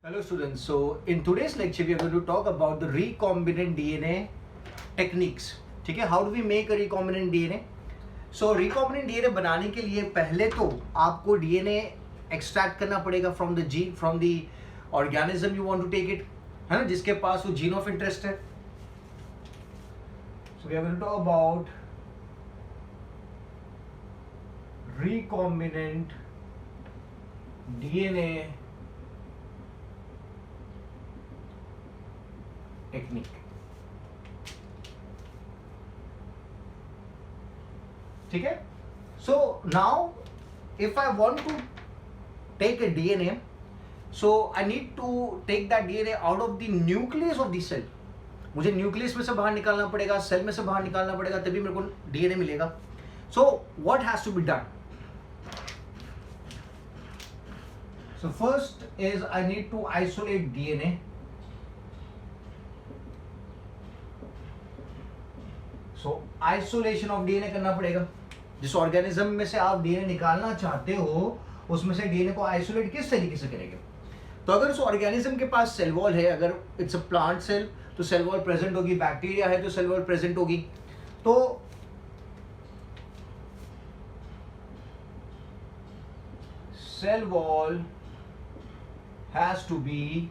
Hello students, so in today's lecture we are going to talk about the recombinant DNA techniques. ठीक है, how do we make a recombinant DNA? So recombinant DNA बनाने के लिए पहले तो आपको DNA extract करना पड़ेगा from the organism you want to take it, है ना, जिसके पास वो gene of interest है. So we are going to talk about recombinant DNA technique. ठीक है, so now if I want to take a DNA, so I need to take that DNA out of the nucleus of the cell. मुझे nucleus में से बाहर निकालना पड़ेगा, cell में से बाहर निकालना पड़ेगा, तभी मेरे को डीएनए मिलेगा. So what has to be done? So first is I need to isolate DNA. So isolation of DNA करना पड़ेगा. जिस ऑर्गेनिज्म में से आप डीएनए निकालना चाहते हो उसमें से डीएनए को आइसोलेट किस तरीके से करेंगे? तो अगर उस ऑर्गेनिज्म के पास सेल वॉल है, अगर इट्स अ प्लांट सेल तो सेल वॉल प्रेजेंट होगी, बैक्टीरिया है तो सेल वॉल प्रेजेंट होगी. तो cell wall has to be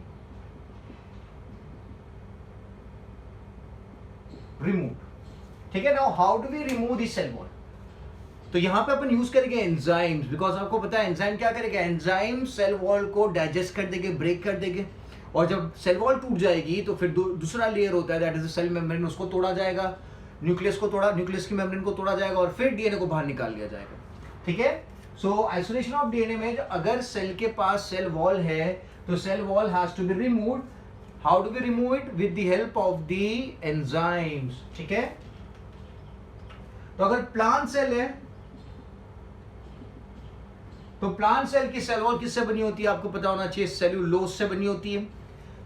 remove. ठीक है, now how do we remove this cell wall? तो यहां पे अपन यूज करेंगे एंजाइम्स, बिकॉज आपको पता है एंजाइम क्या करेगा? एंजाइम सेल वॉल को डाइजेस्ट कर देंगे, ब्रेक कर देंगे, और जब सेल वॉल टूट जाएगी तो फिर दूसरा लेयर होता है दैट इज सेल मेम्ब्रेन, उसको तोड़ा जाएगा, न्यूक्लियस की मेम्ब्रेन को तोड़ा जाएगा और फिर डीएनए को बाहर निकाल लिया जाएगा. ठीक है, सो आइसोलेशन ऑफ डीएनए में अगर सेल के पास सेल वॉल है तो cell wall has to be removed. How do we remove it? With the help of the enzymes. ठीक है, तो अगर प्लांट सेल है तो प्लांट सेल की सेल वॉल किससे बनी होती है? आपको पता होना चाहिए, सेल्यूलोज से बनी होती है.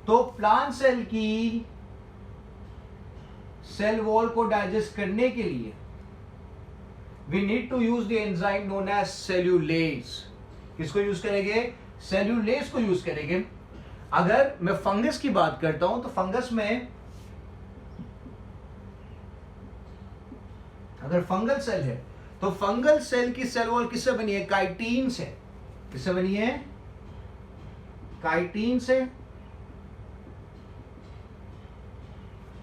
तो प्लांट सेल की सेल वॉल को डाइजेस्ट करने के लिए we need to use the enzyme known as cellulase. किसको यूज करेंगे? सेल्यूलेज को यूज करेंगे. अगर मैं फंगस की बात करता हूं तो फंगस में अगर फंगल सेल है तो फंगल सेल की सेल वॉल किससे बनी है? काइटिन से. किससे बनी है? काइटिन से.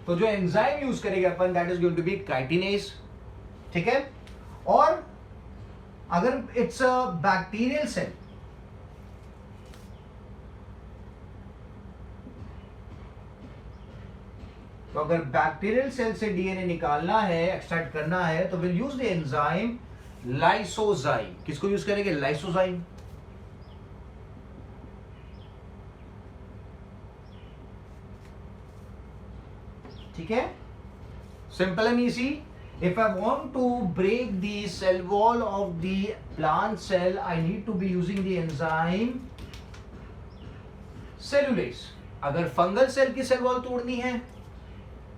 तो जो एंजाइम यूज करेंगे अपन that is going to be chitinase. ठीक है, और अगर इट्स अ बैक्टीरियल सेल तो अगर बैक्टीरियल सेल से डीएनए निकालना है, एक्सट्रैक्ट करना है, तो will use the enzyme lysozyme. किसको यूज करेंगे? लाइसोजाइम. ठीक है, simple and easy. If I want to break the cell wall of the plant cell I need to be using the enzyme cellulase. अगर fungal cell की cell wall तोड़नी है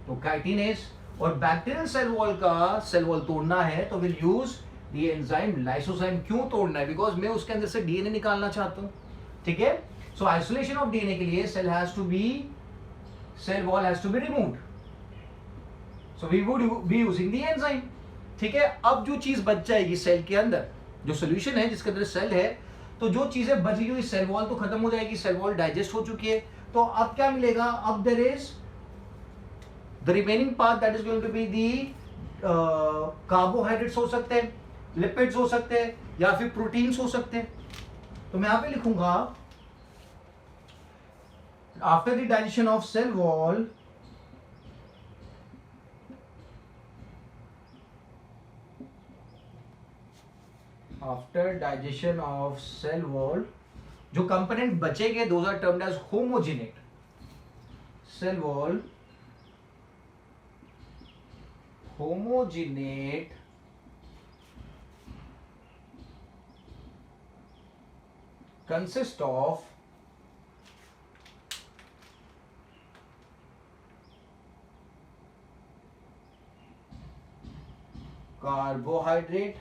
तो chitinase, और बैक्टीरियल सेल वॉल का cell wall तोड़ना है तो will use the enzyme lysozyme. क्यों तोड़ना है? बिकॉज मैं उसके अंदर से डीएनए निकालना चाहता हूं. ठीक है, सो आइसोलेशन ऑफ डीएनए के लिए cell wall has to be removed. So we would be using the enzyme. ठीक है, अब जो चीज बच जाएगी सेल के अंदर, जो सोल्यूशन है जिसके अंदर सेल है, तो जो चीजें बच गई, सेल वॉल तो खत्म हो जाएगी, सेल वॉल डाइजेस्ट हो चुकी है, तो अब क्या मिलेगा? अब there is the remaining part that is going to be the carbohydrates हो सकते हैं, lipids हो सकते हैं, या फिर प्रोटीन्स हो सकते हैं. तो मैं यहां पे लिखूंगा after the digestion of cell wall जो कंपोनेंट बचेंगे those are termed as homogenate. Cell wall homogenate consist of carbohydrate,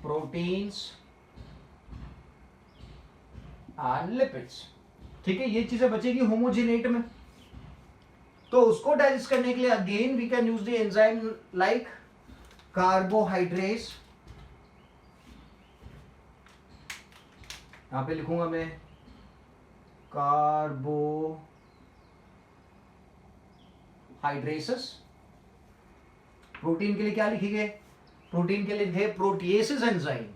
proteins and lipids. ठीक है, ये चीजें बचेगी होमोजिनेट में। तो उसको डाइजेस्ट करने के लिए again we can use the enzyme like carbohydrates. यहां पे लिखूंगा मैं कार्बोहाइड्रेसेस। प्रोटीन के लिए क्या लिखेंगे? प्रोटीन के लिए लिखे प्रोटीएसेस एंजाइम।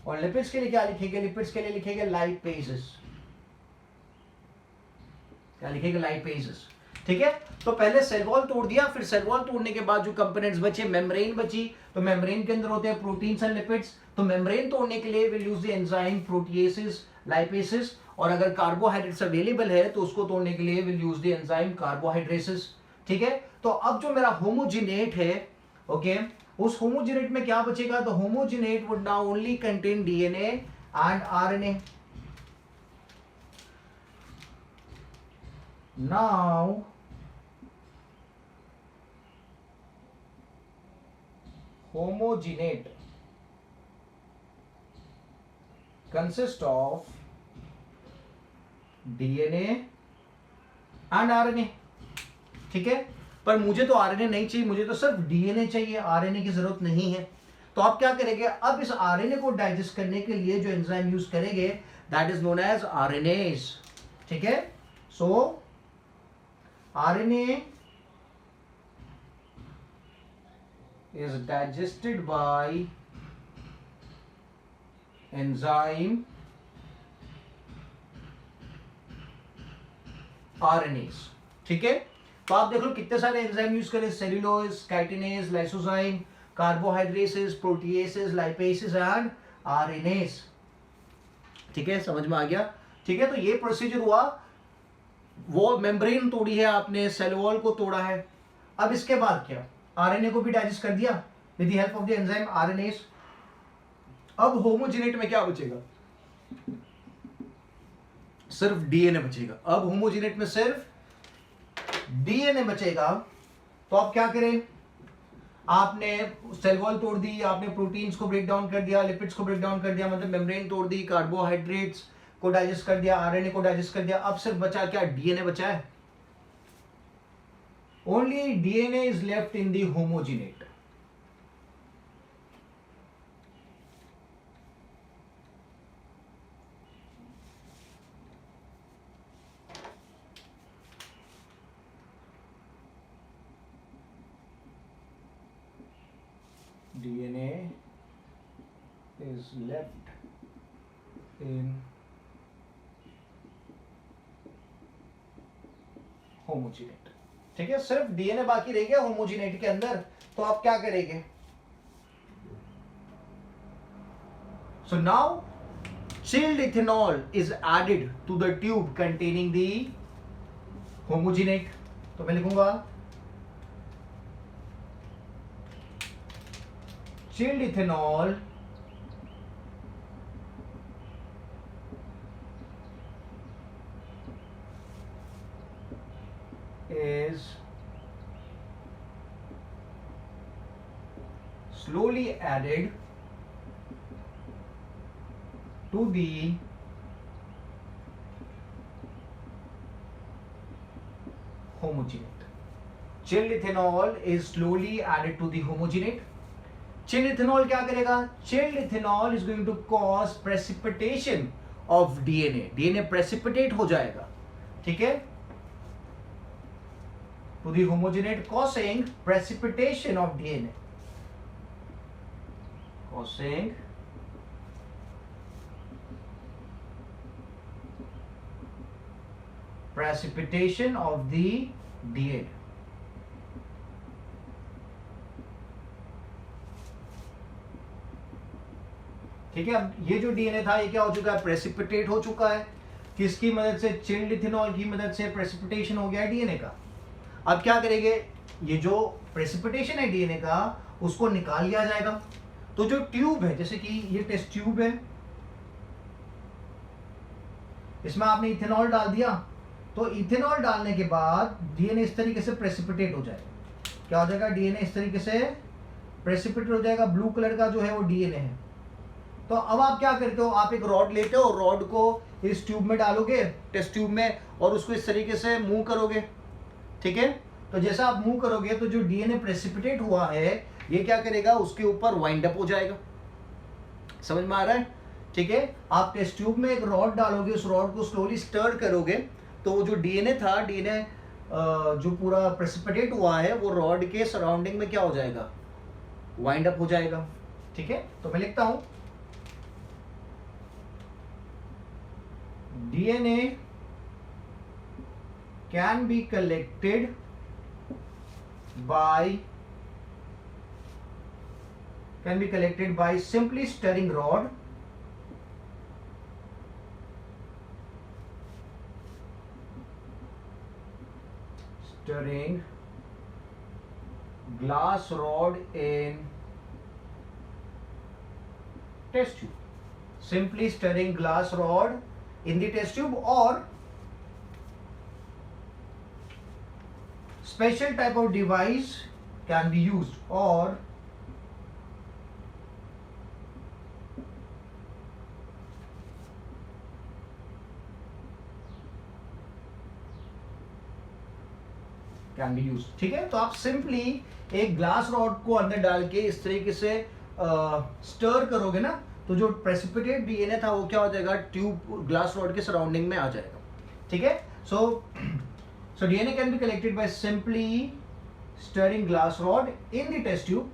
और लिपिड्स के लिए क्या लिखेंगे? लिपिड्स के लिए लिखेंगे लाइपेजेस। क्या लिखेंगे? लाइपेजेस। ठीक है, तो पहले सेल वॉल तोड़ दिया, फिर सेल वॉल तोड़ने के बाद जो कंपोनेंट्स बचे, मेम्ब्रेन बची, तो मेम्ब्रेन के अंदर होते हैं प्रोटीन्स एंड लिपिड्स। तो मेम्ब्रेन तोड़ने के लिए विल यूज द एंजाइम प्रोटीएसेस, लाइपेसेस। और अगर कार्बोहाइड्रेट्स अवेलेबल है तो उसको तोड़ने के लिए विल यूज द एंजाइम कार्बोहाइड्रेसेस। ठीक है, तो अब जो मेरा होमोजिनेट है, ओके, उस होमोजिनेट में क्या बचेगा? तो homogenate would now only contain DNA and RNA. Now homogenate consist of DNA and RNA। ठीक है, पर मुझे तो RNA नहीं चाहिए, मुझे तो सिर्फ DNA चाहिए, RNA की जरूरत नहीं है। तो आप क्या करेंगे? अब इस RNA को डाइजेस्ट करने के लिए जो एंजाइम यूज करेंगे that is known as RNase। ठीक है, सो RNA is digested by enzyme RNase। ठीक है, तो आप देख लो कितने सारे एंजाइम यूज करें, cellulose, chitinase, lysozyme, carbohydrases, proteases, lipases and RNase. ठीक है, समझ में आ गया? ठीक है, तो ये प्रोसीजर हुआ, वो मेम्ब्रेन तोड़ी है आपने, सेल वॉल को तोड़ा है। अब इसके बाद क्या? आरएनए को भी डाइजेस्ट कर दिया with the help of the enzyme RNS. अब होमोजिनेट में क्या बचेगा? सिर्फ डीएनए बचेगा। अब होमोजिनेट में सिर्फ डीएनए बचेगा। तो आप क्या करें? आपने सेल वॉल तोड़ दी, आपने प्रोटीन्स को ब्रेक डाउन कर दिया, लिपिड्स को ब्रेक डाउन कर दिया, मतलब मेम्ब्रेन तोड़ दी, कार्बोहाइड्रेट्स को डाइजेस्ट कर दिया, आरएनए को डाइजेस्ट कर दिया। अब सिर्फ बचा क्या? डीएनए बचा है। Only DNA is left in the homogenate। DNA is left in homogenate। ठीक है, सिर्फ डीएनए बाकी रह गया होमोजिनेट के अंदर। तो आप क्या करेंगे? So now chilled ethanol is added to the tube containing the homogenate। तो मैं लिखूंगा chilled ethanol is slowly added to the homogenate। Chilled ethanol is slowly added to the homogenate। Chilled ethanol क्या करेगा? Chilled ethanol is going to cause precipitation of DNA। DNA precipitate हो जाएगा। ठीक है, to the homogenate causing precipitation of DNA। causing precipitation of the DNA। ठीक है, अब ये जो डीएनए था ये क्या हो चुका है? प्रेसिपिटेट हो चुका है। किसकी मदद से? चिल्ड इथेनॉल की मदद से प्रेसिपिटेशन हो गया है डीएनए का। अब क्या करेंगे? ये जो प्रेसिपिटेशन है डीएनए का उसको निकाल लिया जाएगा। तो जो ट्यूब है, जैसे कि ये टेस्ट ट्यूब है, इसमें आपने इथेनॉल डाल दिया, तो इथेनॉल डालने के बाद डीएनए इस तरीके से प्रेसिपिटेट हो जाएगा। क्या हो जाएगा? डीएनए इस तरीके से प्रेसिपिटेट हो जाएगा, ब्लू कलर का जो है वो डीएनए है। तो अब आप क्या करते हो, आप एक रॉड लेते हो, रॉड को इस ट्यूब में डालोगे, टेस्ट ट्यूब में, और उसको इस तरीके से मूव करोगे, ठीक है। तो जैसा आप मूव करोगे तो जो डीएनए प्रेसिपिटेट हुआ है ये क्या करेगा, उसके ऊपर वाइंड अप हो जाएगा। समझ में आ रहा है, ठीक है। आप टेस्ट ट्यूब में एक रॉड डालोगे, उस रॉड को स्लोली स्टर करोगे, तो वो जो डीएनए था, डीएनए जो पूरा प्रेसिपिटेट हुआ है वो रॉड के सराउंडिंग में क्या हो जाएगा, वाइंड अप हो जाएगा, ठीक है। तो मैं लिखता हूं DNA can be collected by simply stirring rod, stirring glass rod in test tube, simply stirring glass rod in the test tube, or special type of device can be used, or can be use, ठीक है। तो आप simply एक glass rod को अंदर डाल के इस तरीके से स्टर करोगे ना, तो जो प्रेसिपिटेट डीएनए था वो क्या हो जाएगा, ट्यूब ग्लास रॉड के सराउंडिंग में आ जाएगा, ठीक है। So DNA can be collected by simply stirring glass rod in the test tube,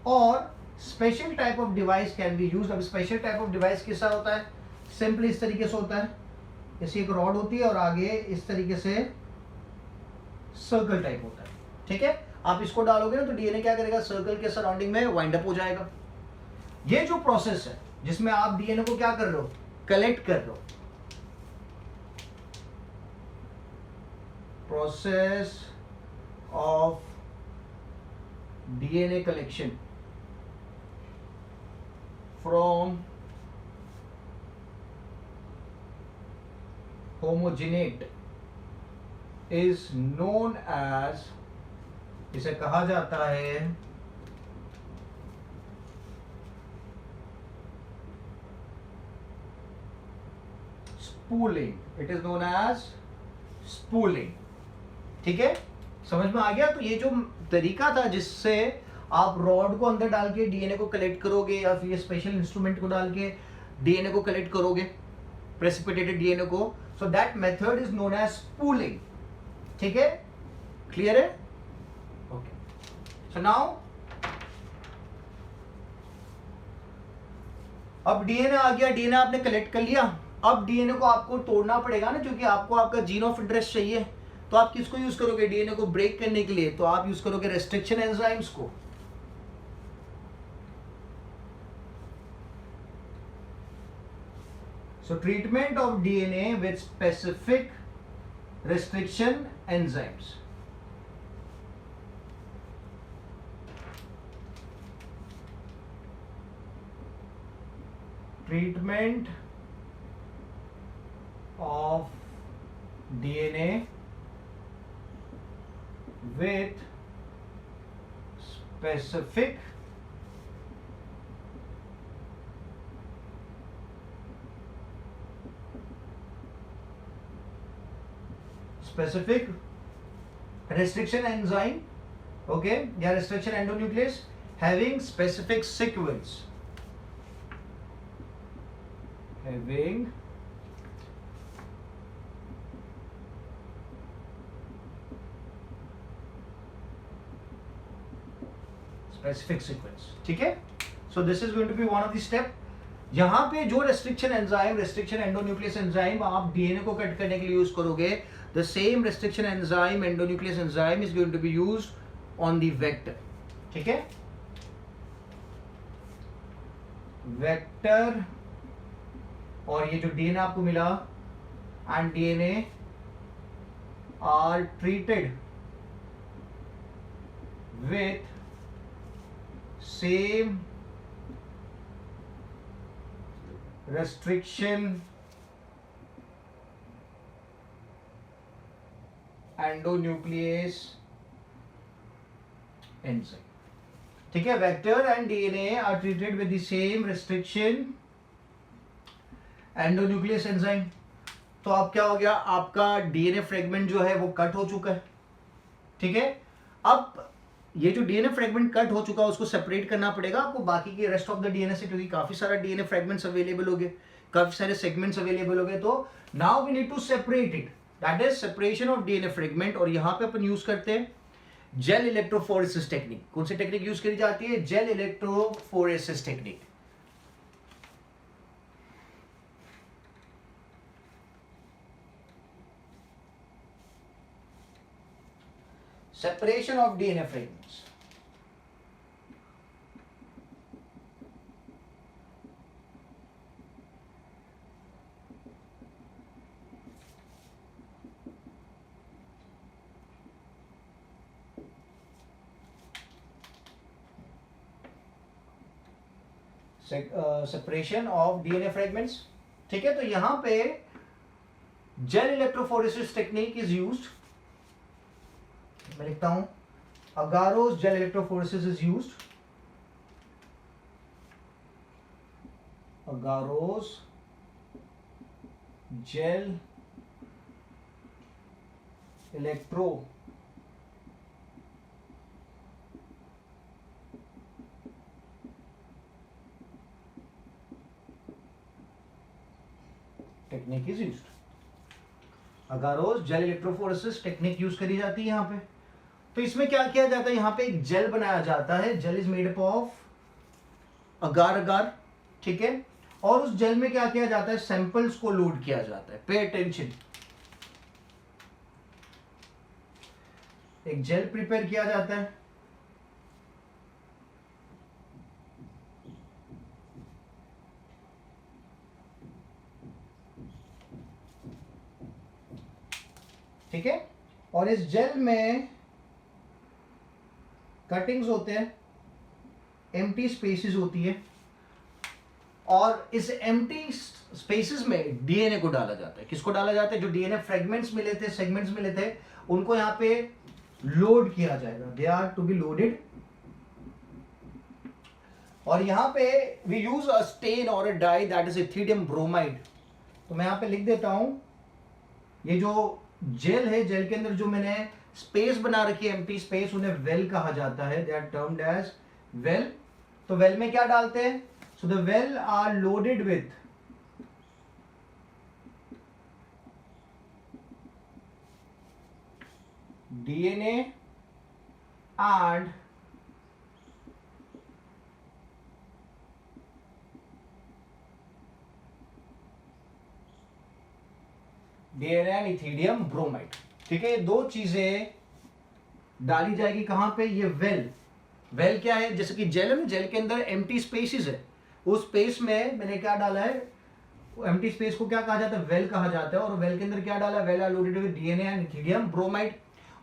और special type of device can be use. अब स्पेशल टाइप ऑफ डिवाइस कैसा होता है, सिंपली इस तरीके से होता है, जैसे एक रॉड होती है और आगे इस तरीके से सर्कल टाइप होता है, ठीक है। आप इसको डालोगे ना तो डीएनए क्या करेगा, सर्कल के सराउंडिंग में वाइंड अप हो जाएगा। ये जो प्रोसेस है जिसमें आप डीएनए को क्या कर रहे हो, कलेक्ट कर रहे हो, process of DNA collection from homogenate is known as, इसे कहा जाता है spooling. It is known as spooling, ठीक है। समझ में आ गया। तो ये जो तरीका था जिससे आप रॉड को अंदर डाल के डीएनए को कलेक्ट करोगे, या फिर स्पेशल इंस्ट्रूमेंट को डाल के डीएनए को कलेक्ट करोगे, प्रेसिपिटेटेड डीएनए को, so that method is known as spooling, ठीक है। क्लियर है, ओके। सो नाउ अब डीएनए आ गया, डीएनए आपने कलेक्ट कर लिया। अब डीएनए को आपको तोड़ना पड़ेगा ना, क्योंकि आपको आपका जीन ऑफ इंटरेस्ट चाहिए। तो आप किसको यूज करोगे डीएनए को ब्रेक करने के लिए, तो आप यूज करोगे रेस्ट्रिक्शन एंजाइम्स को। सो treatment of DNA with specific restriction enzymes, treatment of DNA with specific restriction enzyme, okay, या restriction endonuclease having specific sequence, having specific sequence, ठीक है। so this is going to be one of the step। यहाँ पे जो restriction enzyme, restriction endonuclease enzyme आप DNA को cut करने के लिए यूज करोगे, the same restriction enzyme, endonuclease enzyme, is going to be used on the vector, ठीक है। वेक्टर, और ये जो डीएनए आपको मिला, and DNA are treated with same restriction endonuclease enzyme, ठीक है, vector and DNA are treated with the same restriction endonuclease enzyme. तो अब क्या हो गया, आपका डीएनए फ्रेगमेंट जो है वो कट हो चुका है। ठीक है, अब ये जो डीएनए फ्रेगमेंट कट हो चुका है उसको सेपरेट करना पड़ेगा आपको बाकी के रेस्ट ऑफ द डीएनए से, क्योंकि काफी सारा डीएनए फ्रेगमेंट्स अवेलेबल हो गए, काफी सारे सेगमेंट्स अवेलेबल हो गए। तो now we need to separate it, that is separation of DNA fragment. और यहां पे अपन यूज करते हैं जेल इलेक्ट्रोफोरेसिस टेक्निक। कौन सी टेक्निक यूज करी जाती है? Jail electrophoresis technique. Separation of DNA fragments. Separation of DNA fragments. ठीक है, तो यहां पे gel electrophoresis technique is used. मैं लिखता हूं agarose gel electrophoresis is used. Agarose gel electro technique is used. Agarose gel electrophoresis technique use करी जाती है यहां पे। तो इसमें क्या किया जाता है, यहां पे एक जेल बनाया जाता है। Gel is made up of agar agar. ठीक है, और उस जेल में क्या किया जाता है, सैंपल्स को लोड किया जाता है। पे अटेंशन, एक जेल प्रिपेयर किया जाता है। ठीक है, और इस जेल में कटिंग्स होते हैं, एम्प्टी स्पेसेस होती है, और इस एम्प्टी स्पेसेस में डीएनए को डाला जाता है। किसको डाला जाता है? जो डीएनए फ्रेगमेंट्स मिले थे, सेगमेंट्स मिले थे, उनको यहां पे लोड किया जाएगा। They are to be loaded. और यहां पे वी यूज अ स्टेन और a dye that is ethidium bromide. तो मैं यहां पे लिख देता हूं, ये जो जेल है, जेल के अंदर जो मैंने स्पेस बना रखी है, एम्प्टी स्पेस, उन्हें वेल कहा जाता है। They are termed as well. तो वेल में क्या डालते हैं? So the well are loaded with DNA and DNA and ethidium bromide. ठीक है, ये दो चीजें डाली जाएगी कहां पे? ये वेल। वेल क्या है? जैसे कि जेल है ना, जेल के अंदर एम्प्टी स्पेसेस है, उस स्पेस में मैंने क्या डाला है, एम्प्टी स्पेस को क्या कहा जाता है? वेल कहा जाता है। और वेल के अंदर क्या डाला है? Well are loaded with DNA and ethidium bromide.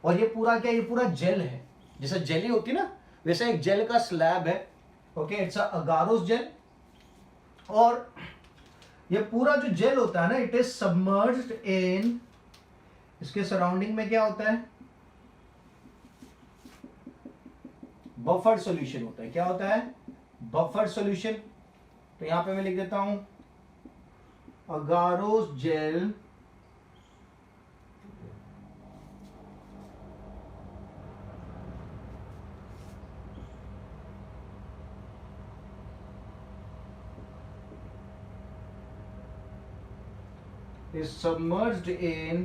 और ये पूरा क्या, ये पूरा जेल है, जैसे जेली होती है ना, वैसे एक जेल का स्लैब है। Okay, it's a agarose gel. और ये पूरा जो जेल होता है ना, इट इज सबमर्ज्ड इन, इसके सराउंडिंग में क्या होता है? बफर सॉल्यूशन होता है। क्या होता है? Buffer solution. तो यहां पे मैं लिख देता हूं agarose gel is submerged in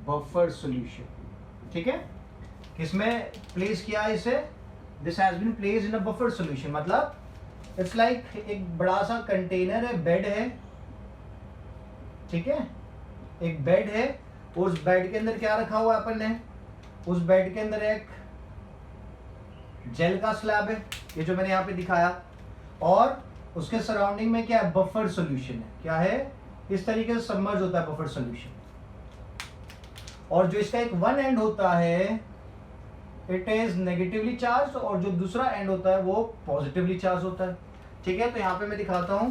buffer solution. ठीक है, किसमें प्लेस किया है इसे? This has been placed in a buffer solution. मतलब इट्स लाइक एक बड़ा सा कंटेनर है, बेड है। ठीक है, एक बेड है, उस बेड के अंदर क्या रखा हुआ है अपन ने? उस बेड के अंदर एक जेल का स्लैब है, ये जो मैंने यहाँ पे दिखाया, और उसके सराउंडिंग में क्या है? बफर सॉल्यूशन है। क्या है? इस तरीके से सबमर्ज होता है बफर सॉल्यूशन। और जो इसका एक वन एंड होता है, इट इज नेगेटिवली चार्ज, और जो दूसरा एंड होता है वो पॉजिटिवली चार्ज होता है। ठीक है, तो यहाँ पे मैं दिखाता हूं,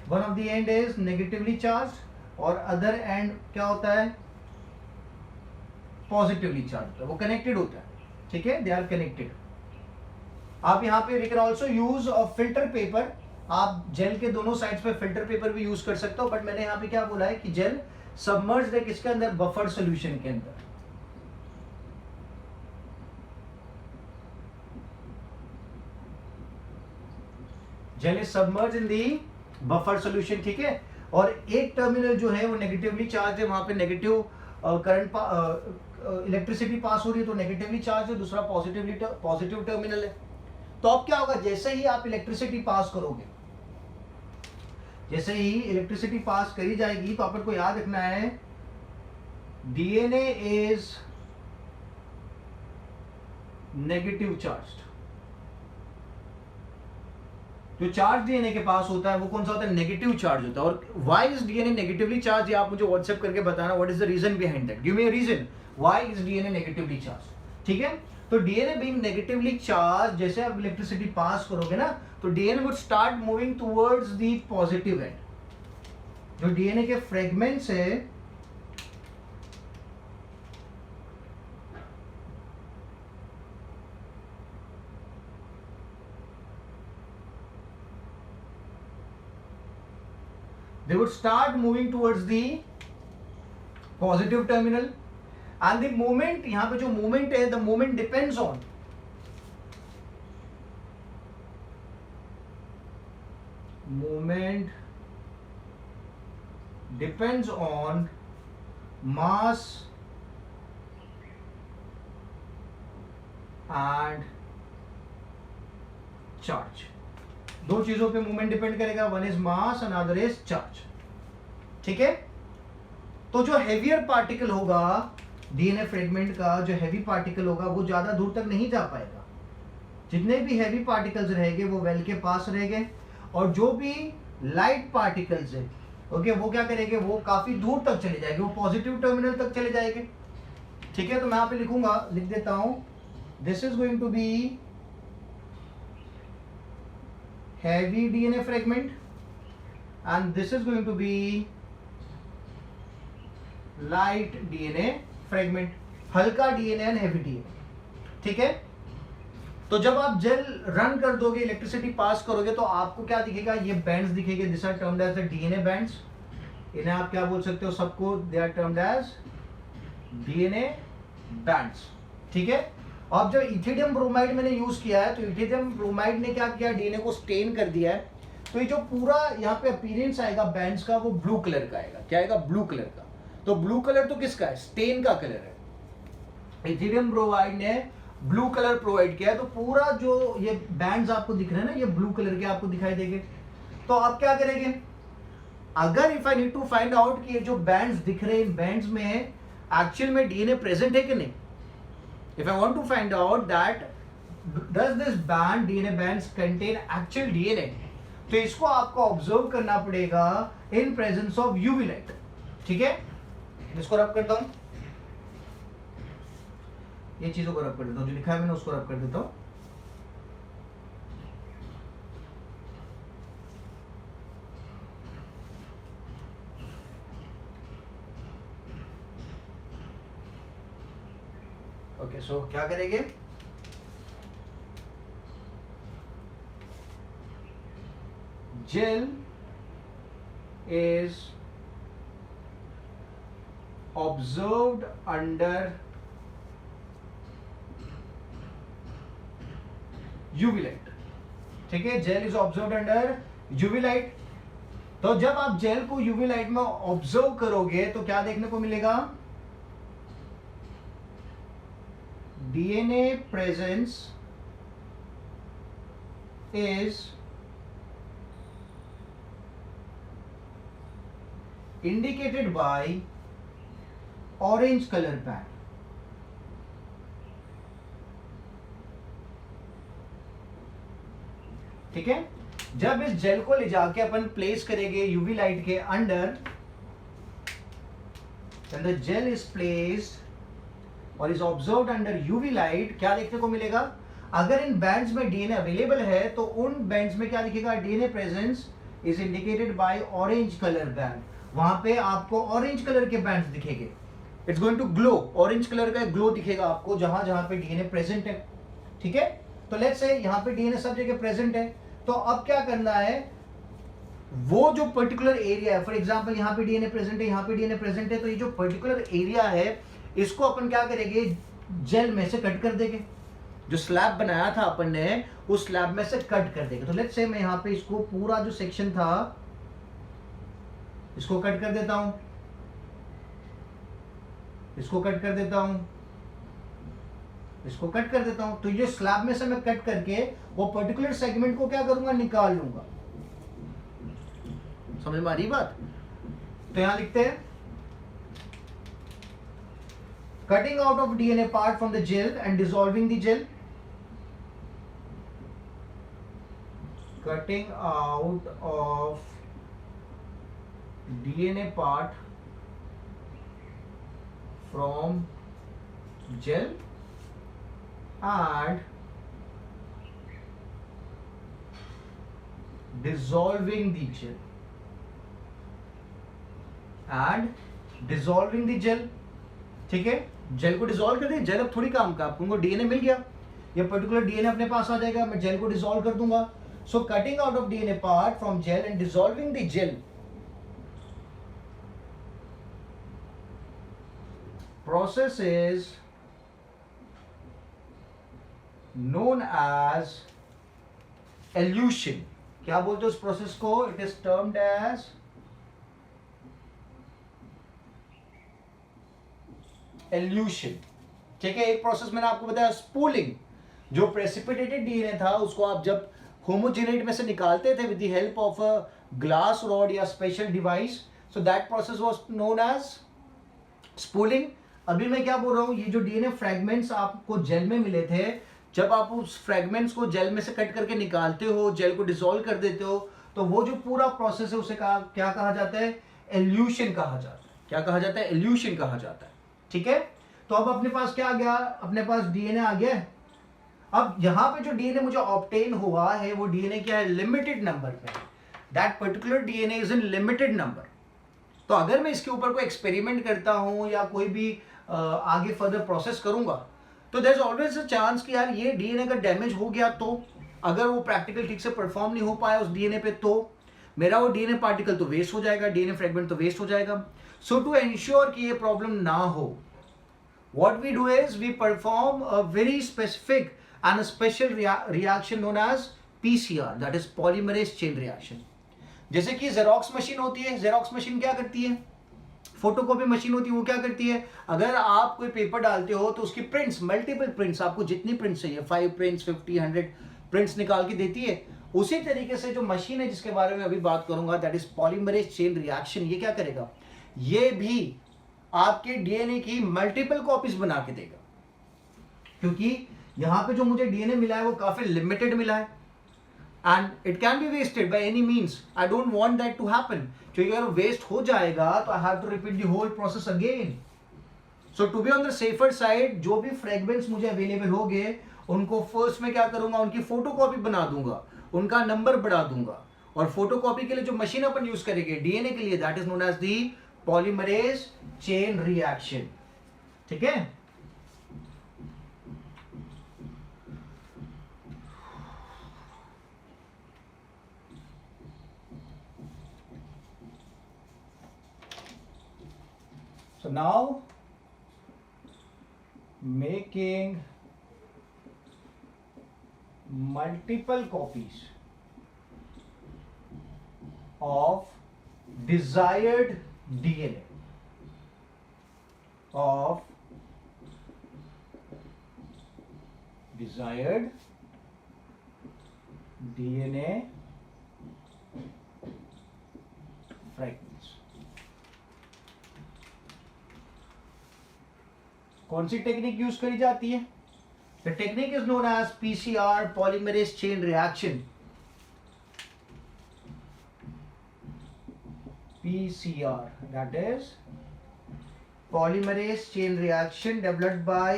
one of the end is negatively charge और अदर एंड क्या होता है? पॉजिटिवली चार्ज होता है, वो कनेक्टेड होता है, ठीक है, दे आर कनेक्टेड। आप यहाँ पे we can also use filter paper, आप जेल के दोनों साइड्स पे फिल्टर पेपर भी यूज कर सकते हो, बट मैंने यहाँ पे क्या बोला है कि जेल सबमर्ज्ड है किसके अंदर, बफर सॉल्यूशन के अंदर। Gel is submerged in the buffer solution, ठीक है। और एक टर्मिनल जो है वो नेगेटिवली चार्ज है, वहां पे नेगेटिव करंट इलेक्ट्रिसिटी पास हो रही है तो नेगेटिवली चार्ज है, दूसरा पॉजिटिव टर्मिनल है। तो अब क्या होगा, जैसे ही आप इलेक्ट्रिसिटी पास करोगे, जैसे ही इलेक्ट्रिसिटी पास करी जाएगी तो अपन को याद रखना है डीएनए इज नेगेटिव चार्ज। जो चार्ज डीएनए के पास होता है वो कौन सा होता है, नेगेटिव चार्ज होता है। और why is DNA negatively charge, ये आप मुझे व्हाट्सएप करके बताना, what is the reason behind that, give me a reason why is DNA negatively charge, ठीक है। तो डीएनए बीइंग नेगेटिवली चार्ज, जैसे आप इलेक्ट्रिसिटी पास करोगे ना तो DNA would start moving towards the positive and. जो डीएनए के फ्रेगमेंट्स है they would start moving towards the positive terminal, and the moment, यहां पे जो movement है, the movement depends on mass and charge। दो चीजों पे मूवमेंट डिपेंड करेगा, one is mass and other is charge, ठीक है। तो जो हेवियर पार्टिकल होगा डीएनए फ्रेगमेंट का, जो हैवी पार्टिकल होगा वो ज्यादा दूर तक नहीं जा पाएगा। जितने भी हैवी पार्टिकल्स रहेंगे वो वेल के पास रहेंगे, और जो भी लाइट पार्टिकल्स है ओके वो क्या करेंगे, वो काफी दूर तक चले जाएंगे, वो पॉजिटिव टर्मिनल तक चले जाएंगे, ठीक है। तो मैं यहाँ पे लिखूंगा, लिख देता हूं, this is going to be heavy DNA fragment and this is going to be light DNA fragment, हल्का DNA and heavy DNA, ठीक है। तो जब आप जेल रन कर दोगे, इलेक्ट्रिसिटी पास करोगे तो आपको क्या दिखेगा, ये बैंड्स दिखेंगे, this are termed as the DNA bands. इन्हें आप क्या बोल सकते हो, सबको they are termed as DNA bands, ठीक है। अब जब इथिडियम ब्रोमाइड मैंने यूज किया है तो इथिडियम ब्रोमाइड ने क्या किया, डीएनए को स्टेन कर दिया है, तो ये जो पूरा यहाँ पे अपीयरेंस आएगा बैंड्स का वो ब्लू कलर का आएगा। क्या आएगा, ब्लू कलर का। तो ब्लू कलर तो किसका है, स्टेन का कलर है। इथिडियम ब्रोमाइड ने ब्लू कलर प्रोवाइड किया है, तो पूरा जो ये बैंड्स आपको दिख रहे हैं ना, ये ब्लू कलर के आपको दिखाई देंगे। तो आप क्या करेंगे, अगर if I need to find out कि ये जो बैंड्स दिख रहे हैं, इन बैंड्स में एक्चुअल में डीएनए प्रेजेंट है कि नहीं, if I want to find out that does this band DNA bands contain actual DNA, तो इसको आपको ऑब्जर्व करना पड़ेगा in presence of UV light, ठीक है। इसको रब करता हूं, ये चीजों को रब कर देता हूं, जो लिखा है मैंने उसको रब कर देता हूं। ओके सो क्या करेंगे, gel is observed under UV light, ठीक है। Gel is observed under UV light. तो जब आप जेल को यूवी लाइट में ऑब्जर्व करोगे तो क्या देखने को मिलेगा, DNA presence is indicated by orange color band, ठीक है। जब इस जेल को ले जाके अपन प्लेस करेंगे यूवी लाइट के under, when the gel is placed और is observed under UV light, क्या देखने को मिलेगा, अगर इन बैंड्स में डीएनए अवेलेबल है तो उन बैंड्स में क्या दिखेगा, DNA presence is indicated by orange colour band. वहां पे आपको ऑरेंज कलर के बैंड्स दिखेंगे। It's going to glow, orange colour का ग्लो दिखेगा आपको जहां जहां पे डीएनए प्रेजेंट है, ठीक है। तो लेट्स से यहां पे डीएनए सब जगह प्रेजेंट है, तो अब क्या करना है, वो जो पर्टिकुलर एरिया है, फॉर एग्जांपल यहाँ पे डीएनए प्रेजेंट है, यहाँ पे डीएनए प्रेजेंट है, तो ये जो पर्टिकुलर एरिया है इसको अपन क्या करेंगे, जेल में से कट कर देंगे। जो स्लैब बनाया था अपन ने उस स्लैब में से कट कर देंगे। तो लेट्स से मैं यहाँ पे इसको पूरा जो सेक्शन था इसको कट कर देता हूं, इसको कट कर देता हूं, इसको कट कर देता हूं। तो ये स्लैब में से मैं कट करके वो पर्टिकुलर सेगमेंट को क्या करूंगा, निकाल लूंगा। समझ में आ रही बात? तो यहां लिखते हैं cutting out of DNA part from the gel and dissolving the gel, cutting out of DNA part from gel and dissolving the gel ठीक है। जेल को डिसॉल्व कर दिया, जेल अब थोड़ी काम का, आपको डीएनए मिल गया, ये पर्टिकुलर डीएनए अपने पास आ जाएगा, मैं जेल को डिसॉल्व कर दूंगा। So cutting out of DNA part from gel and dissolving the gel process is known as elution। क्या बोलते हैं उस प्रोसेस को? It is termed as elution, ठीक है। एक प्रोसेस मैंने आपको बताया स्पूलिंग, जो प्रेसिपिटेटेड डीएनए था उसको आप जब होमोजेनेट में से निकालते थे with the help of a glass rod या special device, so that process was known as spooling. अभी मैं क्या बोल रहा हूं, ये जो डीएनए फ्रैगमेंट्स आपको जेल में मिले थे, जब आप उस फ्रैगमेंट्स को जेल में से कट करके निकालते हो, जेल को डिसॉल्व कर देते हो, तो वो जो पूरा प्रोसेस है उसे क्या कहा जाता है? एल्यूशन कहा जाता है। क्या कहा जाता है? एल्यूशन कहा जाता है, ठीक है। तो अब अपने पास क्या आ गया, अपने पास डीएनए आ गया। अब यहां पे जो डीएनए मुझे ऑब्टेन हुआ है वो डीएनए क्या है? लिमिटेड नंबर में। That particular DNA is in limited number. तो अगर मैं इसके ऊपर कोई एक्सपेरिमेंट करता हूं या कोई भी आगे फर्दर प्रोसेस करूंगा, तो there is always a chance कि यार ये डीएनए का डैमेज हो गया, तो अगर वो प्रैक्टिकल ठीक से परफॉर्म नहीं हो पाया उस डीएनए पे, तो मेरा वो डीएनए पार्टिकल तो वेस्ट हो जाएगा, डीएनए फ्रेगमेंट तो वेस्ट हो जाएगा। सो टू एंश्योर कि ये प्रॉब्लम ना हो, what we do is we perform a very specific and special reaction known as PCR, that is polymerase chain reaction. जैसे कि जेरोक्स मशीन होती है, जेरोक्स मशीन क्या करती है? फोटोकॉपी मशीन होती है, वो क्या करती है? अगर आप कोई पेपर डालते हो तो उसकी प्रिंट्स, मल्टीपल प्रिंट्स, आपको जितनी प्रिंट्स चाहिए 5 प्रिंट्स 50 100 प्रिंट्स निकाल के देती है। उसी तरीके से जो मशीन है जिसके बारे में अभी बात करूंगा, that is polymerase chain reaction, ये क्या करेगा? ये भी आपके डीएनए की मल्टीपल कॉपीज बना के देगा, क्योंकि यहां पे जो मुझे डीएनए मिला है वो काफी लिमिटेड मिला है and it can be wasted by any means. I don't want that to happen, क्योंकि अगर वेस्ट हो जाएगा तो I have to repeat the whole process again. So to be on the safer side, जो भी fragments मुझे available हो गए उनको फर्स्ट में क्या करूंगा, उनकी फोटोकॉपी बना दूंगा, उनका नंबर बढ़ा दूंगा, और फोटोकॉपी के लिए जो मशीन अपन यूज करेंगे डीएनए के लिए, that is known as the polymerase chain reaction, ठीक है। So now making multiple copies of desired DNA of desired DNA fragments। कौन सी टेक्निक यूज करी जाती है? The technique is known as PCR, polymerase chain reaction. PCR, that is polymerase chain reaction developed by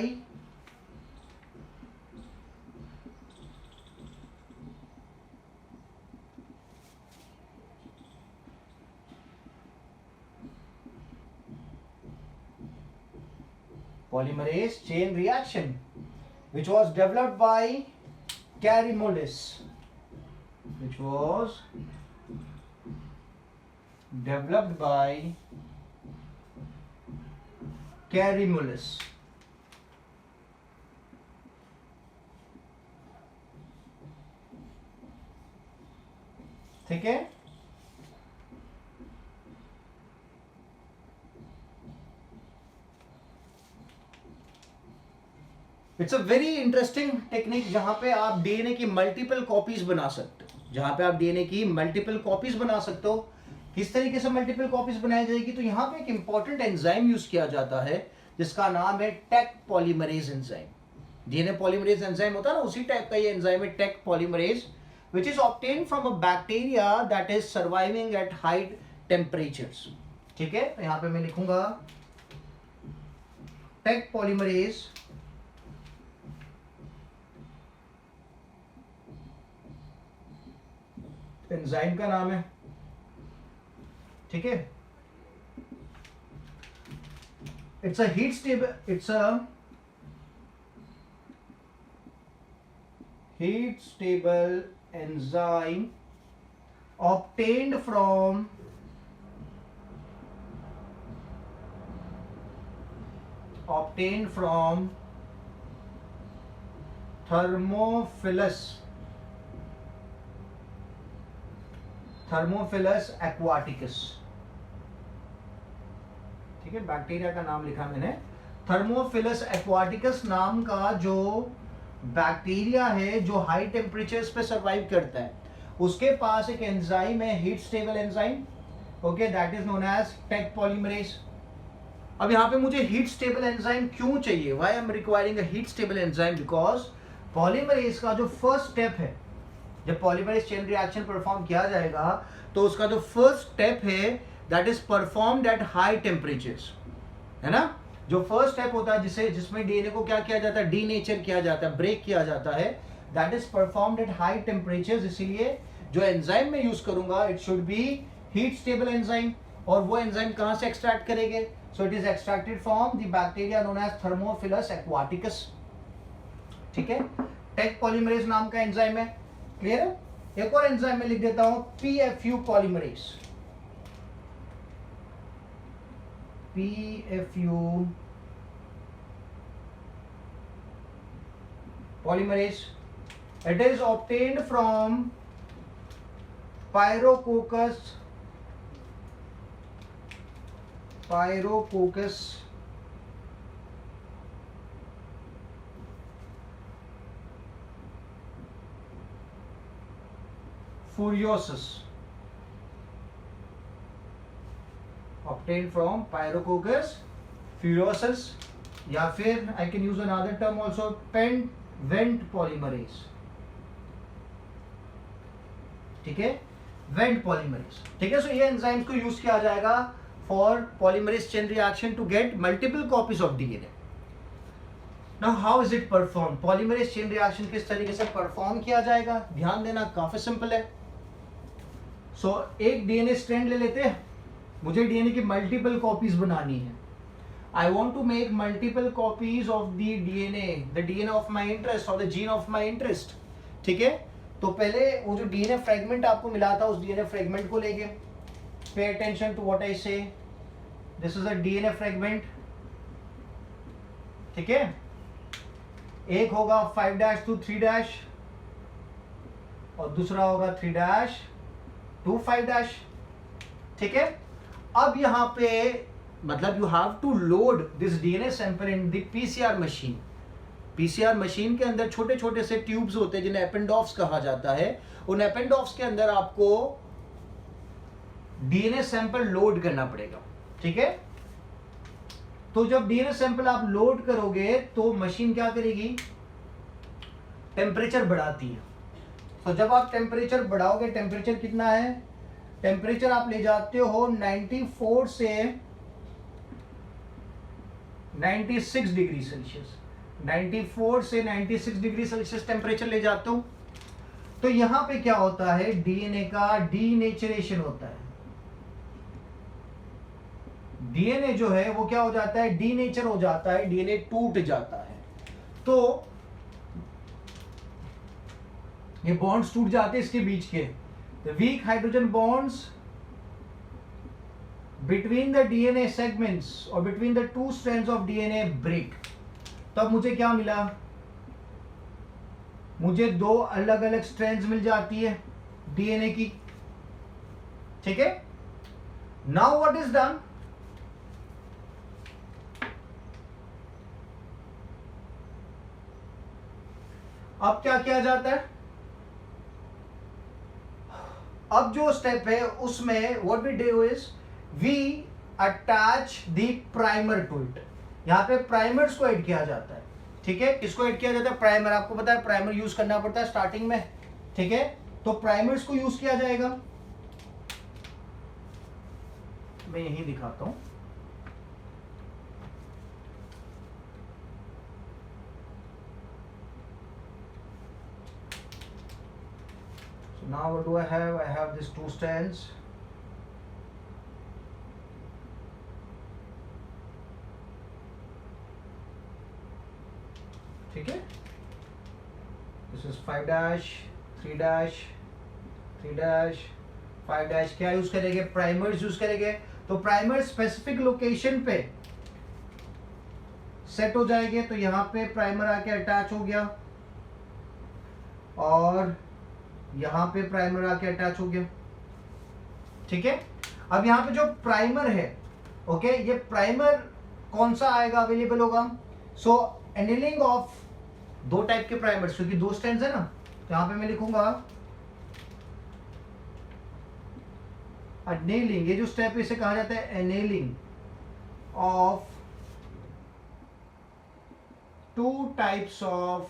polymerase chain reaction, which was developed by Kary Mullis, which was developed by Kary Mullis. ठीक है, it's a very interesting technique जहां पे आप DNA की multiple copies बना सकते हो, जहां पे आप डीएनए की मल्टीपल कॉपीज बना सकते हो। किस तरीके से मल्टीपल कॉपीज बनाई जाएगी, तो यहाँ पे एक इंपॉर्टेंट एंजाइम यूज किया जाता है जिसका नाम है Taq polymerase enzyme. DNA polymerase enzyme होता है ना, उसी टाइप का ये एंजाइम है Taq polymerase, which is obtained from a bacteria that is surviving at high temperatures। ठीक है, तो यहां पे मैं लिखूंगा टेक पॉलीमरेज एंजाइम का नाम है। ठीक है, it's a heat stable, it's a heat stable enzyme obtained from Thermophilus aquaticus। ठीक है, बैक्टीरिया का नाम लिखा मैंने, थर्मोफिलस एक्वाटिकस नाम का जो बैक्टीरिया है जो हाई टेम्परेचर्स पे सरवाइव करता है, उसके पास एक एंजाइम है, heat stable enzyme, okay, that is known as Taq polymerase. अब यहाँ पे मुझे हीट स्टेबल एंजाइम क्यों चाहिए, why I am requiring a heat stable enzyme, because polymerase का जो फर्स्ट स्टेप है, जब पॉलीमरेज चेन रिएक्शन परफॉर्म किया जाएगा तो उसका जो फर्स्ट स्टेप है that is performed at high temperatures, है ना। जो फर्स्ट स्टेप होता है जिसमें डीएनए को क्या किया जाता है, डीनेचर किया जाता है, ब्रेक किया जाता है, that is performed at high temperatures. इसीलिए जो एंजाइम मैं यूज करूंगा it should be heat stable enzyme. और वो एंजाइम कहां से एक्सट्रैक्ट करेंगे, so it is extracted from the bacteria known as thermophilus aquaticus. ठीक है, टेक पॉलीमरेज नाम का एंजाइम है, क्लियर है। एक और एंजाइम में लिख देता हूं, PFU polymerase, PFU polymerase। It is obtained from Pyrococcus furiosus, obtained from Pyrococcus furiosus, या फिर I can use another term also, Vent polymerase। ठीक है, Vent polymerase। ठीक है, सो ये एंजाइम्स को यूज किया जाएगा for polymerase chain reaction to get multiple copies of DNA. Now how is it perform, polymerase chain reaction किस तरीके से परफॉर्म किया जाएगा, ध्यान देना, काफी सिंपल है। सो एक डीएनए स्ट्रैंड ले लेते हैं, मुझे डीएनए की मल्टीपल कॉपीज बनानी है। I want to make multiple copies of the DNA of my interest और the gene of my interest. ठीक है, तो पहले वो जो डीएनए फ्रेगमेंट आपको मिला था, उस डीएनए फ्रेगमेंट को लेके pay attention to what I से, this is a DNA fragment. ठीक है, एक होगा 5' to 3' और दूसरा होगा 3' to 5'। ठीक है, अब यहां पे मतलब you have to load this DNA sample in the PCR machine. PCR machine के अंदर छोटे छोटे से ट्यूब्स होते हैं जिन्हें एपेंडॉफ्स कहा जाता है। उन एपेंडॉफ्स के अंदर आपको डीएनए सैंपल लोड करना पड़ेगा। ठीक है, तो जब डीएनए सैंपल आप लोड करोगे तो मशीन क्या करेगी, टेम्परेचर बढ़ाती है। तो जब आप टेम्परेचर बढ़ाओगे, टेम्परेचर कितना है, टेम्परेचर आप ले जाते हो 94 से 96 डिग्री सेल्सियस, 94 से 96 डिग्री सेल्सियस टेम्परेचर ले जाते हो। तो यहां पे क्या होता है, डीएनए का डीनेचरेशन होता है। डीएनए जो है वो क्या हो जाता है, डीनेचर हो जाता है, डीएनए टूट जाता है। तो ये बॉन्ड्स टूट जाते हैं इसके बीच के, the weak hydrogen bonds between the DNA segments और between the two strands of DNA break. तब मुझे क्या मिला, मुझे दो अलग अलग स्ट्रैंड्स मिल जाती है डीएनए की, ठीक है। नाउ व्हाट इज डन, अब क्या किया जाता है, अब जो स्टेप है उसमें what we do is we attach the primer to it. यहां पे प्राइमर्स को ऐड किया जाता है, ठीक है। किसको ऐड किया जाता है, प्राइमर। आपको पता है प्राइमर यूज करना पड़ता है स्टार्टिंग में, ठीक है। तो प्राइमर्स को यूज किया जाएगा, मैं यही दिखाता हूं। So now what do I have? I have these two strands. ठीक है, this is 5 dash 3 dash 3 dash 5 dash. क्या यूज करेंगे, प्राइमर्स यूज करेंगे। तो प्राइमर स्पेसिफिक लोकेशन पे सेट हो जाएंगे, तो यहां पे प्राइमर आके अटैच हो गया और यहां पे प्राइमर आके अटैच हो गया, ठीक है। अब यहां पे जो प्राइमर है, ओके, ये प्राइमर कौन सा आएगा, अवेलेबल होगा। सो एनिलिंग ऑफ दो टाइप के प्राइमर्स, क्योंकि दो स्ट्रैंड्स है ना, तो यहां पे मैं लिखूंगा एनेलिंग। ये जो स्टेप इसे कहा जाता है annealing of two types of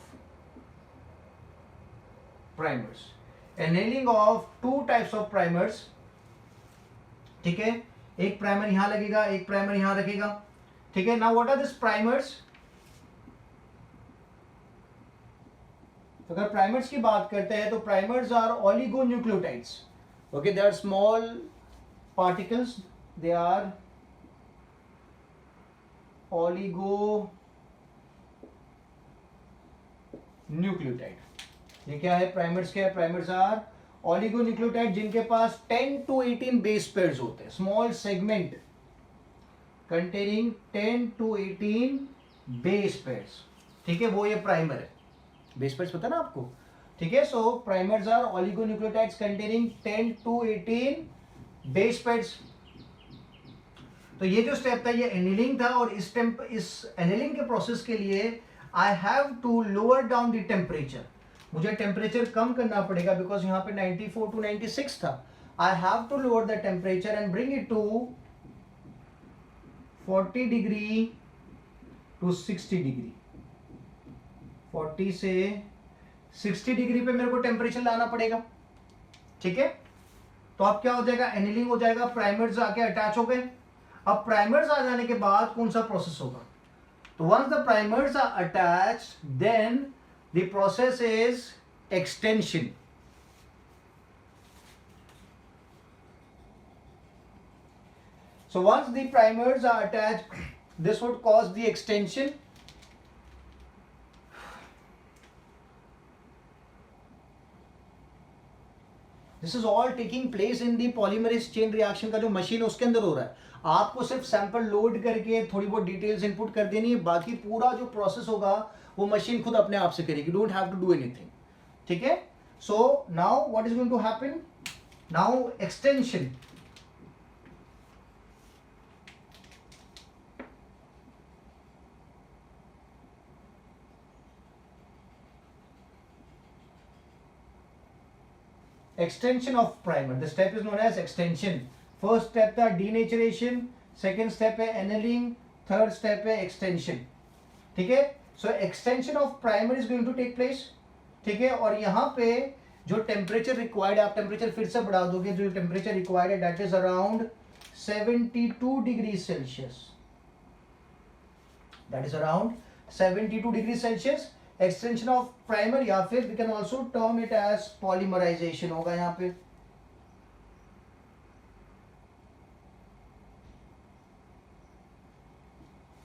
primers, annealing of two types of primers, ठीक है। एक प्राइमर यहां लगेगा, एक प्राइमर यहां रखेगा, ठीक है। Now what are this primers, अगर प्राइमर्स की बात करते हैं तो primers are oligonucleotides, okay, they are small particles, they are oligonucleotide. ये क्या है, प्राइमर्स क्या है, प्राइमर्स आर ओलिगोन्यूक्लियोटाइड जिनके पास 10 to 18 बेस पेयर्स होते हैं, small segment containing 10 to 18 base pairs, ठीक है, वो ये प्राइमर है। बेस पेयर्स पता ना आपको, ठीक है। So primers are oligonucleotides containing 10 to 18 base pairs. तो ये जो स्टेप था ये एनिलिंग था, और इस एनिलिंग के प्रोसेस के लिए I have to lower down the temperature, मुझे टेम्परेचर कम करना पड़ेगा, बिकॉज यहाँ पे 94 to 96 था। I have to lower the temperature and bring it to 40 degree to 60 degree, 40 से 60 डिग्री पे मेरे को टेम्परेचर लाना पड़ेगा, ठीक है। तो अब क्या हो जाएगा, एनिलिंग हो जाएगा, प्राइमर्स आके अटैच हो गए। अब प्राइमर्स आ जाने के बाद कौन सा प्रोसेस होगा, तो once the primers are attached then the process is extension. So once the primers are attached, this would cause the extension. This is all taking place in the polymerase chain reaction का जो machine है उसके अंदर हो रहा है। आपको सिर्फ सैंपल लोड करके थोड़ी बहुत डिटेल्स इनपुट कर देनी है, बाकी पूरा जो प्रोसेस होगा वो मशीन खुद अपने आप से करेगी, don't have to do anything, ठीक है। So now what is going to happen, now extension. Extension of primer, the step is known as extension. First step था denaturation, second step है annealing, third step है extension, ठीक है। So extension of primer is going to take place, ठीक है। और यहाँ पे जो टेम्परेचर रिक्वायर्ड है, आप टेम्परेचर फिर से बढ़ा दोगे, जो टेम्परेचर रिक्वायर्ड है that is around 72 degree Celsius, that is around 72 degree Celsius. Extension of primer, या फिर we can also term it as polymerisation होगा यहाँ पे।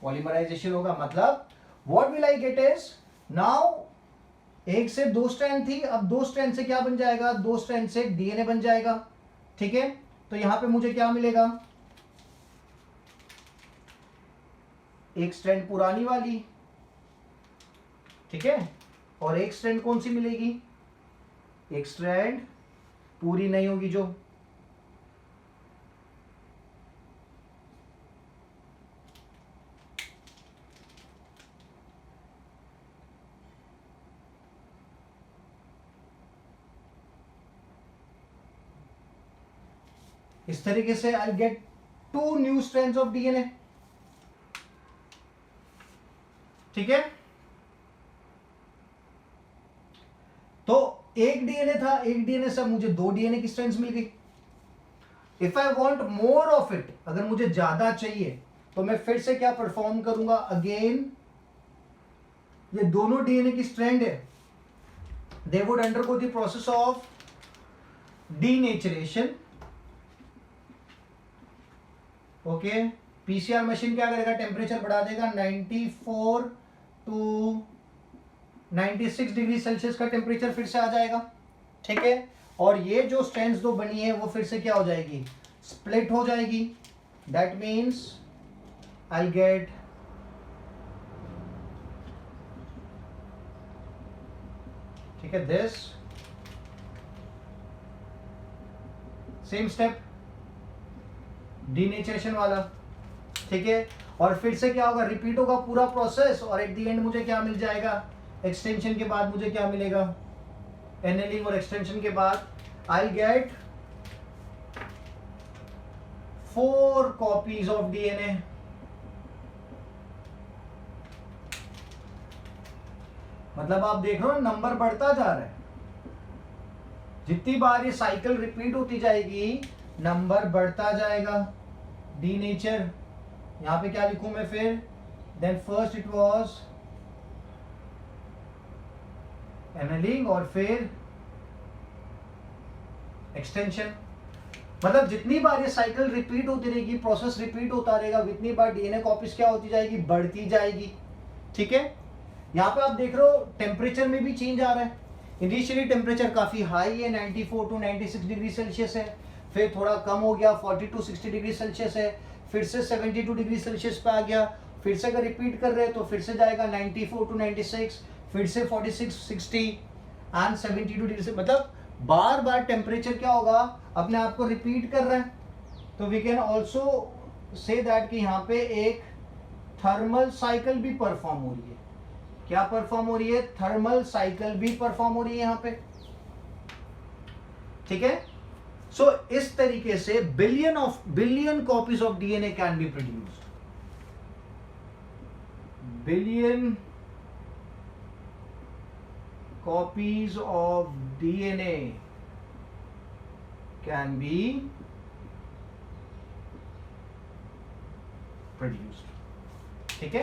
पॉलीमराइजेशन होगा, मतलब what will I get is, now एक से 2 स्ट्रैंड थी, अब 2 स्ट्रैंड से क्या बन जाएगा, 2 स्ट्रैंड से डीएनए बन जाएगा। ठीक है, तो यहां पे मुझे क्या मिलेगा, एक स्ट्रैंड पुरानी वाली, ठीक है, और एक स्ट्रैंड कौन सी मिलेगी, एक स्ट्रैंड पूरी नहीं होगी जो। इस तरीके से I get 2 new strands of DNA. ठीक है, तो एक डीएनए था, एक डीएनए से मुझे 2 डीएनए की स्ट्रैंड्स मिल गई। If I want more of it, अगर मुझे ज्यादा चाहिए तो मैं फिर से क्या परफॉर्म करूंगा, अगेन ये दोनों डीएनए की स्ट्रैंड है, they would undergo the process of denaturation. Okay, PCR machine क्या करेगा, टेम्परेचर बढ़ा देगा 94 टू 96 डिग्री सेल्सियस का टेम्परेचर फिर से आ जाएगा। ठीक है, और ये जो स्ट्रैंड्स दो बनी है वो फिर से क्या हो जाएगी, स्प्लिट हो जाएगी। दैट मीन्स आई गेट ठीक है, दिस सेम स्टेप डीनेचरेशन वाला। ठीक है, और फिर से क्या होगा, रिपीट होगा पूरा प्रोसेस, और एट द एंड मुझे क्या मिल जाएगा, एक्सटेंशन के बाद मुझे क्या मिलेगा, एनेलिंग, और एक्सटेंशन के बाद I get 4 copies of DNA. मतलब आप देख रहे हो नंबर बढ़ता जा रहा है, जितनी बार ये साइकिल रिपीट होती जाएगी नंबर बढ़ता जाएगा। डीनेचर, यहां पे क्या लिखूं मैं फिर, then first it was annealing और फिर एक्सटेंशन। मतलब जितनी बार ये साइकिल रिपीट होती रहेगी, प्रोसेस रिपीट होता रहेगा, उतनी बार डीएनए कॉपीज क्या होती जाएगी, बढ़ती जाएगी। ठीक है, यहां पे आप देख रहे हो टेम्परेचर में भी चेंज आ रहा है। इनिशियली टेम्परेचर काफी हाई है, 94 टू 96 डिग्री सेल्सियस है, फिर थोड़ा कम हो गया 40 टू 60 डिग्री सेल्सियस है, फिर से 72 डिग्री सेल्सियस पे आ गया, फिर से अगर रिपीट कर रहे हैं तो फिर से जाएगा 94 टू 96, फिर से 46 60 एंड 72 डिग्री से। मतलब बार बार टेम्परेचर क्या होगा, अपने आप को रिपीट कर रहा है। तो we can also say that कि यहाँ पे एक थर्मल साइकिल भी परफॉर्म हो रही है। क्या परफॉर्म हो रही है, थर्मल साइकिल भी परफॉर्म हो रही है यहाँ पे। ठीक है, सो इस तरीके से billion copies of DNA can be produced. Billion copies of DNA can be produced. ठीक है,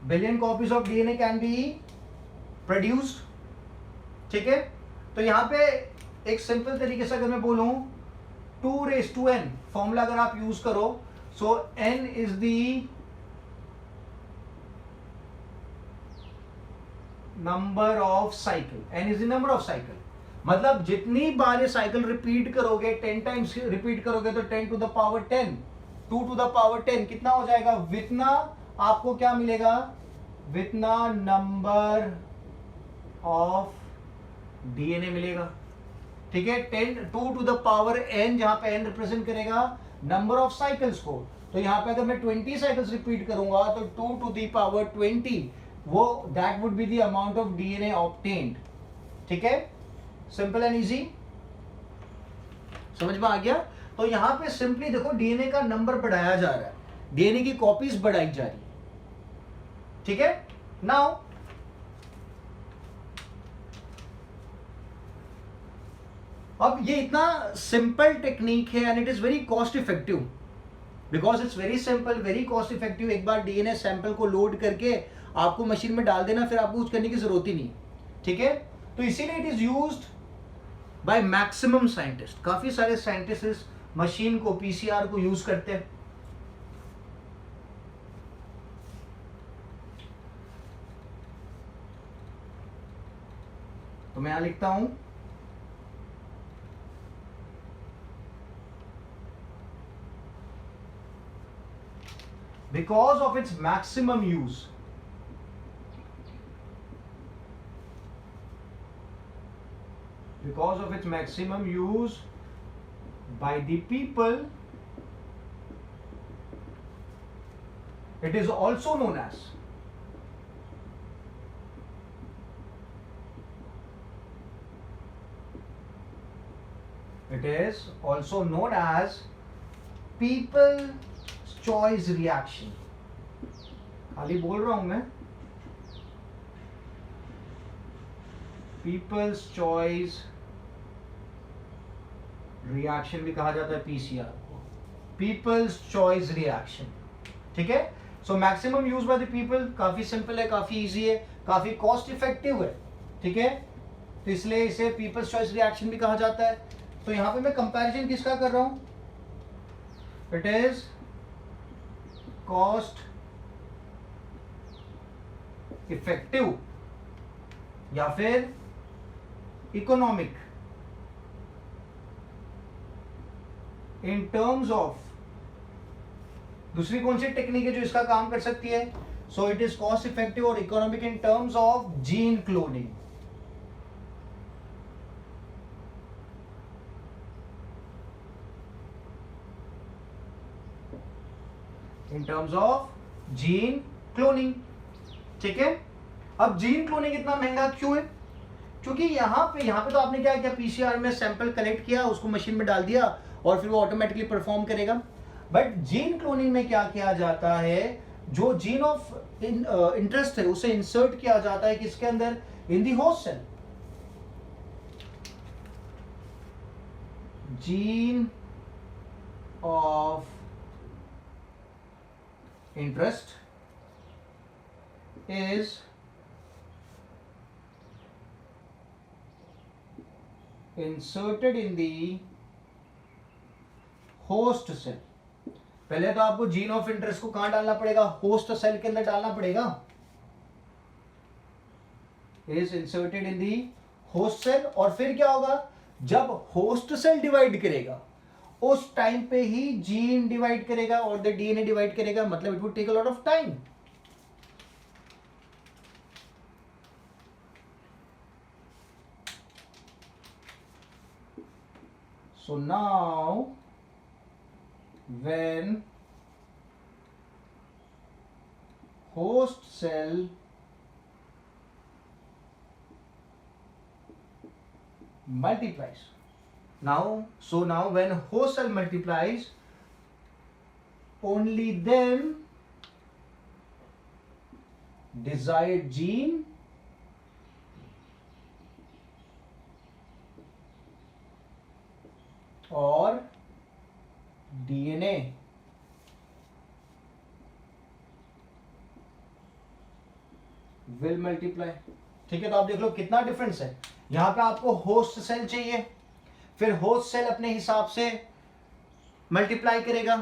billion copies of DNA can be produced. ठीक है, तो यहां पे एक सिंपल तरीके से अगर मैं बोलूं 2n फॉर्मूला अगर आप यूज करो, सो n is the number of cycle, n is the number of cycle. मतलब जितनी बार ये साइकिल रिपीट करोगे, 10 टाइम्स रिपीट करोगे तो 10 to the power 10, 2 to the power 10 कितना हो जाएगा, वितना आपको क्या मिलेगा, वितना नंबर ऑफ डीएनए मिलेगा। ठीक है, 2 टू द पावर n, जहां पे n रिप्रेजेंट करेगा नंबर ऑफ साइकिल्स को। तो यहां पे अगर मैं 20 साइकिल्स रिपीट करूंगा तो 2 टू द पावर 20, वो that would be the amount of DNA obtained. ठीक है, सिंपल एंड इजी, समझ में आ गया। तो यहां पे सिंपली देखो डीएनए का नंबर बढ़ाया जा रहा है, डीएनए की कॉपीज बढ़ाई जा रही है। ठीक है, नाउ अब ये इतना सिंपल टेक्निक है and it is very cost effective, because it's very simple, very cost effective. एक बार डीएनए सैंपल को लोड करके आपको मशीन में डाल देना, फिर आपको कुछ करने की जरूरत ही नहीं। ठीक है, तो इसीलिए it is used by maximum scientist. काफी सारे साइंटिस्ट इस मशीन को, पीसीआर को यूज करते हैं। तो मैं यहां लिखता हूं because of its maximum use, because of its maximum use by the people, it is also known as people's choice reaction. खाली बोल रहा हूं मैं, पीपल्स चॉइस रिएक्शन भी कहा जाता है पीसीआर को, पीपल्स चॉइस रिएक्शन। ठीक है, so maximum use by the people, काफी सिंपल है, काफी इजी है, काफी कॉस्ट इफेक्टिव है। ठीक है, तो इसलिए इसे पीपल्स चॉइस रिएक्शन भी कहा जाता है। तो यहां पे मैं कंपैरिजन किसका कर रहा हूं, इट इज कॉस्ट इफेक्टिव या फिर इकोनॉमिक इन टर्म्स ऑफ, दूसरी कौन सी टेक्निक है जो इसका काम कर सकती है, so it is cost effective और economic in terms of gene cloning. In terms of gene cloning. ठीक है, अब जीन क्लोनिंग इतना महंगा क्यों है, क्योंकि यहां पे तो आपने क्या किया, पीसीआर में सैंपल कलेक्ट किया, उसको मशीन में डाल दिया और फिर वो ऑटोमेटिकली परफॉर्म करेगा। बट जीन क्लोनिंग में क्या किया जाता है, जो जीन ऑफ इंटरेस्ट है उसे इंसर्ट किया जाता है किसके अंदर, in the host cell. Gene of interest is inserted in the host cell। पहले तो आपको जीन ऑफ इंटरेस्ट को कहां डालना पड़ेगा, होस्ट सेल के अंदर डालना पड़ेगा, is inserted in the host cell। और फिर क्या होगा, जब होस्ट सेल डिवाइड करेगा उस टाइम पे ही जीन डिवाइड करेगा और द डीएनए डिवाइड करेगा, मतलब it would take a lot of time. So now when host cell multiplies, now when host cell multiplies, only then desired gene और DNA will multiply. ठीक है, तो आप देख लो कितना डिफरेंस है। यहां पे आपको होस्ट सेल चाहिए, फिर होस्ट सेल अपने हिसाब से मल्टीप्लाई करेगा।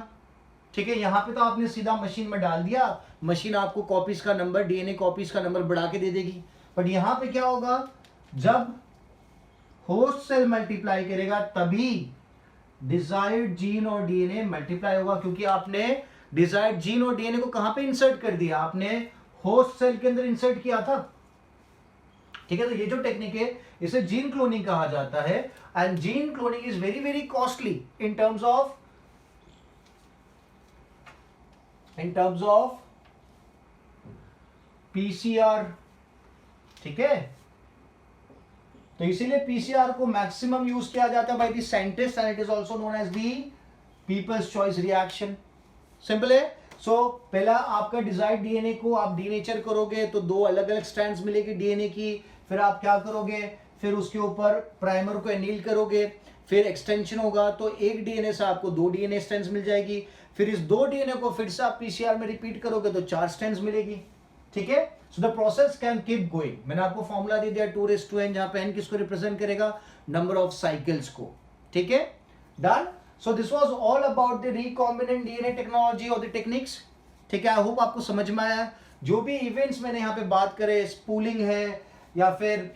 ठीक है, यहां पे तो आपने सीधा मशीन में डाल दिया, मशीन आपको कॉपीज का नंबर, डीएनए कॉपीज का नंबर बढ़ा के दे देगी। बट यहां पे क्या होगा, जब होस्ट सेल मल्टीप्लाई करेगा तभी डिजायर्ड जीन और डीएनए मल्टीप्लाई होगा, क्योंकि आपने डिजायर्ड जीन और डीएनए को कहां पे इंसर्ट कर दिया, आपने होस्ट सेल के अंदर इंसर्ट किया था। ठीक है, तो ये जो टेक्निक है इसे जीन क्लोनिंग कहा जाता है। And gene cloning is very very costly in terms of PCR. ठीक है, तो इसीलिए पीसीआर को मैक्सिमम यूज किया जाता है by the scientist and it is also known as the people's choice reaction. Simple है। सो पहला आपका डिजायर्ड डीएनए को आप डीनेचर करोगे तो दो अलग अलग स्ट्रैंड्स मिलेगी डीएनए की, फिर आप क्या करोगे, फिर उसके ऊपर प्राइमर को एनील करोगे, फिर एक्सटेंशन होगा तो एक डीएनए से आपको दो डीएनए स्ट्रैंड्स मिल जाएगी, फिर इस दो डीएनए को फिर से आप पीसीआर में रिपीट करोगे तो चार स्ट्रैंड्स मिलेगी। ठीक है, so the process can keep going. मैंने आपको फॉर्मूला दे दिया 2:n, जहां पे n किसको रिप्रेजेंट करेगा, नंबर ऑफ साइकिल्स को। ठीक है, done. So this was all about the recombinant DNA technology और द टेक्निक्स। ठीक है, आई होप आपको समझ में आया। जो भी इवेंट्स मैंने यहाँ पे बात करे, स्पूलिंग है या फिर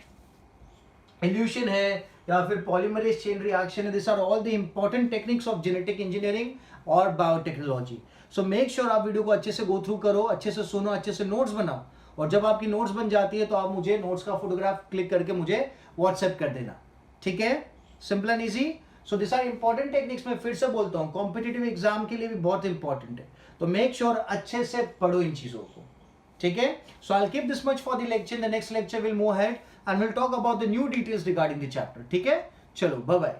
इल्यूशन है या फिर पॉलीमरेज चेन रिएक्शन है, this are all the important techniques of genetic engineering और बायोटेक्नोलॉजी. सो मेक श्योर आप वीडियो को अच्छे से गो थ्रू करो, अच्छे से सुनो, अच्छे से नोट्स बनाओ, और जब आपकी नोट्स बन जाती है तो आप मुझे नोट्स का फोटोग्राफ क्लिक करके मुझे व्हाट्सएप कर देना. ठीक है, simple and easy. So this are important techniques. मैं फिर से बोलता हूँ, कॉम्पिटिटिव एग्जाम के लिए भी बहुत इंपॉर्टेंट है, तो मेक श्योर अच्छे से पढ़ो इन चीजों को. ठीक है, so I will keep this much for the lecture. The next lecture will move ahead and we'll talk about the new details regarding the chapter. ठीक है, चलो बाय बाय.